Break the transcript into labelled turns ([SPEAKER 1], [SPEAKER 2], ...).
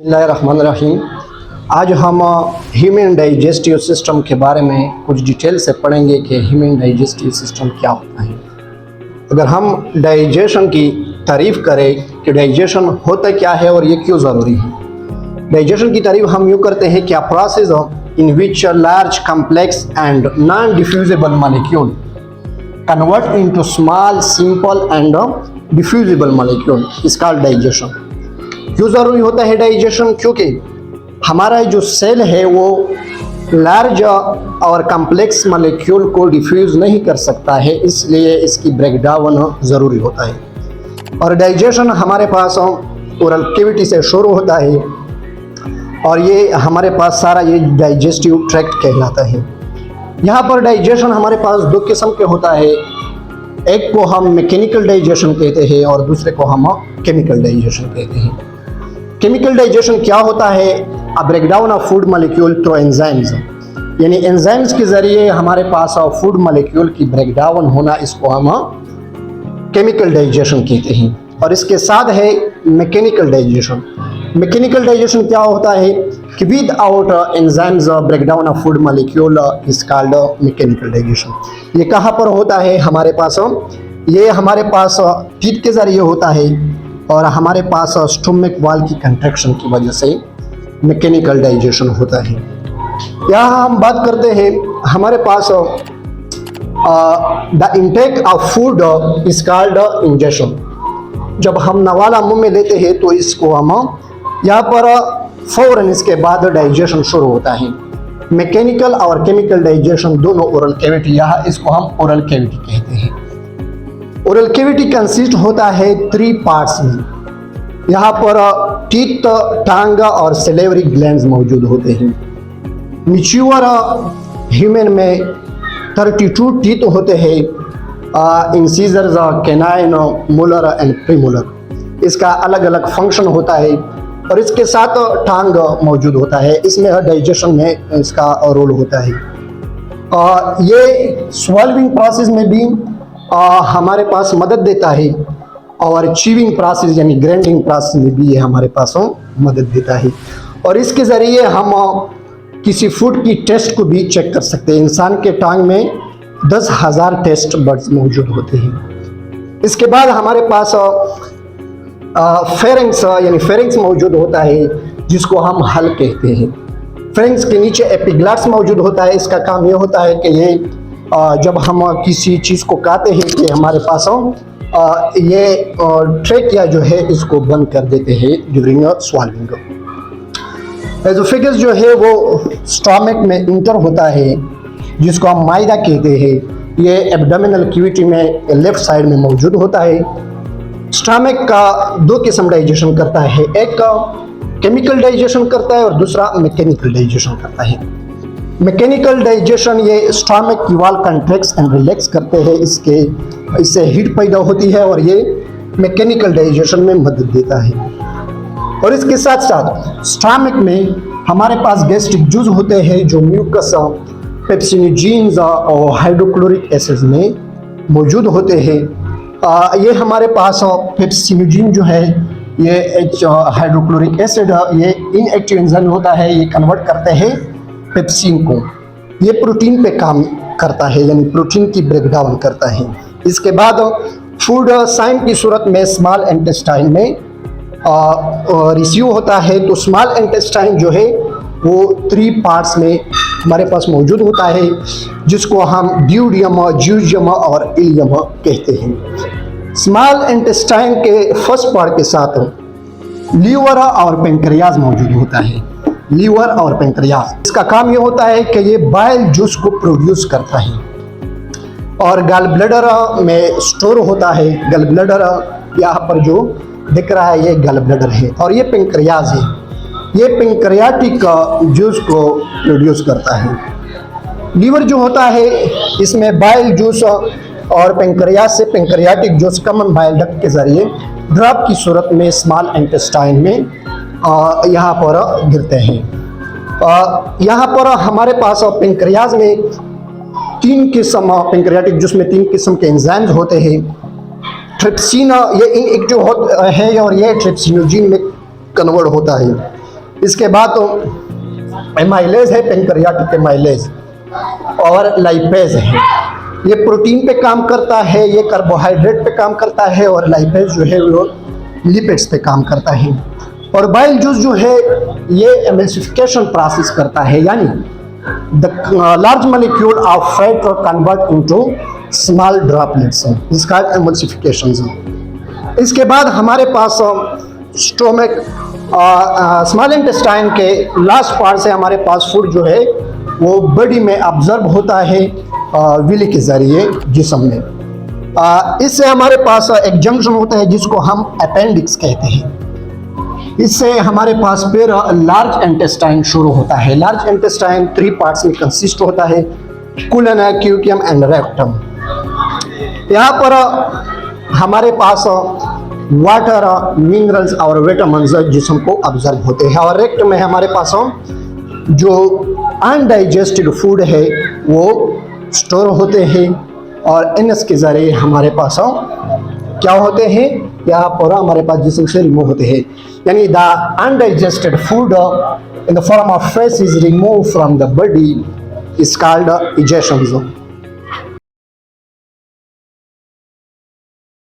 [SPEAKER 1] बिस्मिल्लाहिर्रहमानिर्रहीम। आज हम ह्यूमन डाइजेस्टिव सिस्टम के बारे में कुछ डिटेल से पढ़ेंगे कि ह्यूमन डाइजेस्टिव सिस्टम क्या होता है। अगर हम डाइजेशन की तारीफ़ करें कि डाइजेशन होता क्या है और ये क्यों ज़रूरी है। डाइजेशन की तारीफ़ हम यूँ करते हैं कि process in which large complex and non diffusible molecule convert into small simple and diffusible molecule is called digestion. क्यों ज़रूरी होता है डाइजेशन? क्योंकि हमारा जो सेल है वो लार्ज और कम्प्लेक्स मॉलिक्यूल को डिफ्यूज़ नहीं कर सकता है, इसलिए इसकी ब्रेकडाउन ज़रूरी होता है। और डाइजेशन हमारे पास ओरल कैविटी से शुरू होता है और ये हमारे पास सारा ये डाइजेस्टिव ट्रैक्ट कहलाता है। यहाँ पर डाइजेशन हमारे पास दो किस्म के होता है, एक को हम मैकेनिकल डाइजेशन कहते हैं और दूसरे को हम केमिकल डाइजेशन कहते हैं। केमिकल डाइजेशन क्या होता है? अ breakdown of food molecule through enzymes, यानी एंजाइम्स के जरिए हमारे पास फूड मॉलिक्यूल की ब्रेकडाउन होना, इसको हम केमिकल डाइजेशन कहते हैं। और इसके साथ है मैकेनिकल डाइजेशन। मैकेनिकल डाइजेशन क्या होता है कि with out enzymes breakdown of food molecule is called mechanical digestion. ये कहाँ पर होता है? हमारे पास ये हमारे पास टीथ के जरिए होता है और हमारे पास स्टोमक वॉल की कंट्रैक्शन की वजह से मैकेनिकल डाइजेशन होता है। यहाँ हम बात करते हैं हमारे पास the intake of food is called ingestion. जब हम नवाला मुंह में लेते हैं तो इसको हम यहाँ पर फौरन इसके बाद डाइजेशन शुरू होता है। मैकेनिकल और केमिकल डाइजेशन दोनों ओरल कैविटी, यहाँ इसको हम ओरल कैविटी कहते हैं। ओरल कैविटी कंसिस्ट होता है 3 पार्ट्स में। यहाँ पर टीथ, टांग और सेलेवरी ग्लैंड्स मौजूद होते हैं। मैच्योर ह्यूमन में 32 टीथ होते हैं, incisors, canine, molar and premolar. इसका अलग अलग फंक्शन होता है और इसके साथ टांग मौजूद होता है, इसमें डाइजेशन में इसका रोल होता है। ये स्वॉल्विंग प्रोसेस में भी हमारे पास मदद देता है और चीविंग प्रोसेस यानी ग्राइंडिंग प्रोसेस में भी ये हमारे पास मदद देता है। और इसके ज़रिए हम किसी फूड की टेस्ट को भी चेक कर सकते हैं। इंसान के टांग में 10,000 टेस्ट बड्स मौजूद होते हैं। इसके बाद हमारे पास फेरिंग्स यानी फेरिंग्स मौजूद होता है, जिसको हम हल कहते हैं। फेरिंग्स के नीचे एपिग्लॉट्स मौजूद होता है। इसका काम ये होता है कि ये जब हम किसी चीज़ को खाते हैं कि हमारे पास ये ट्रेकिया जो है इसको बंद कर देते हैं ड्यूरिंग स्वॉल्विंग। एसोफेगस जो है वो स्टमक में इंटर होता है, जिसको हम माइदा कहते हैं। ये एब्डोमिनल कैविटी में लेफ्ट साइड में मौजूद होता है। स्टमक का 2 किस्म डाइजेशन करता है, एक केमिकल डाइजेशन करता है और दूसरा मैकेनिकल डाइजेशन करता है। मैकेनिकल डाइजेशन ये स्टमक की वॉल कंट्रैक्ट्स एंड रिलैक्स करते हैं, इससे हीट पैदा होती है और ये मैकेनिकल डाइजेशन में मदद देता है। और इसके साथ साथ स्टमक में हमारे पास गैस्ट्रिक जूस होते हैं जो म्यूकस, पेप्सिनोजेंस और हाइड्रोक्लोरिक एसिड में मौजूद होते हैं। ये हमारे पास पेप्सिनोजेन जो है ये हाइड्रोक्लोरिक एसिड ये इनएक्टिव एंजाइम होता है, ये कन्वर्ट करते हैं पेप्सिन को। ये प्रोटीन पे काम करता है, यानी प्रोटीन की ब्रेकडाउन करता है। इसके बाद फूड साइन की सूरत में स्मॉल इंटेस्टाइन में रिसीव होता है। तो स्मॉल इंटेस्टाइन जो है वो 3 पार्ट्स में हमारे पास मौजूद होता है, जिसको हम ड्यूडियम, ज्यूजियम और इलियम कहते हैं। स्मॉल इंटेस्टाइन के फर्स्ट पार्ट के साथ लीवर और पेंक्रियाज मौजूद होता है। लीवर और पेंक्रियाज, इसका काम ये होता है कि ये बाइल जूस को प्रोड्यूस करता है। और गॉल ब्लैडर में स्टोर होता है। गॉल ब्लैडर यहाँ पर जो दिख रहा है ये गॉल ब्लैडर है और ये पेंक्रियाज है। ये पेंक्रियाटिक जूस को प्रोड्यूस करता है। लीवर जो होता है इसमें बाइल जूस और पेंक्रियाज से pancreatic juice common bile duct के जरिए ड्रॉप की सूरत में स्मॉल इंटेस्टाइन में यहाँ पर गिरते हैं। यहाँ पर हमारे पास पेंक्रियाज में 3 किस्म, पेंक्रियाटिक जूस में 3 किस्म के एंजाइम्स होते हैं। ट्रिप्सिन ये इनएक्टिव है और ये ट्रिप्सिनोजेन में कन्वर्ट होता है। इसके बाद तो एमाइलेज है, पेनक्रियाटिक एमाइलेज, और लाइपेज है। ये प्रोटीन पे काम करता है, ये कार्बोहाइड्रेट पे काम करता है, और लाइपेज जो है वो लिपिड्स पे काम करता है। और बाइल जूस जो है ये एमल्सिफिकेशन प्रोसेस करता है, यानी the large molecule of fat convert into small droplets, इसका एमल्सिफिकेशन। इसके बाद हमारे पास स्टोमक, स्मॉल इंटेस्टाइन के लास्ट पार्ट से हमारे पास फूड जो है वो बॉडी में ऑब्जर्व होता है विली के जरिए जिस्म में। इससे हमारे पास एक जंक्शन होता है जिसको हम अपेंडिक्स कहते हैं। इससे हमारे पास फिर लार्ज इंटेस्टाइन शुरू होता है। लार्ज इंटेस्टाइन 3 पार्ट्स में कंसिस्ट होता है, कोलन, क्यूकियम एंड रेक्टम। यहाँ पर हमारे पास वाटर, मिनरल्स और विटामिन्स जिस्म को ऑब्जर्व होते हैं। और रेक्ट में हमारे पास जो अनडाइजेस्टेड फूड है वो स्टोर होते हैं, और एनस के जरिए हमारे पास क्या होते हैं, यहाँ पर हमारे पास जिस्म से रिमूव होते हैं। यानी the undigested food in the form of face is remove from the body is called egestion.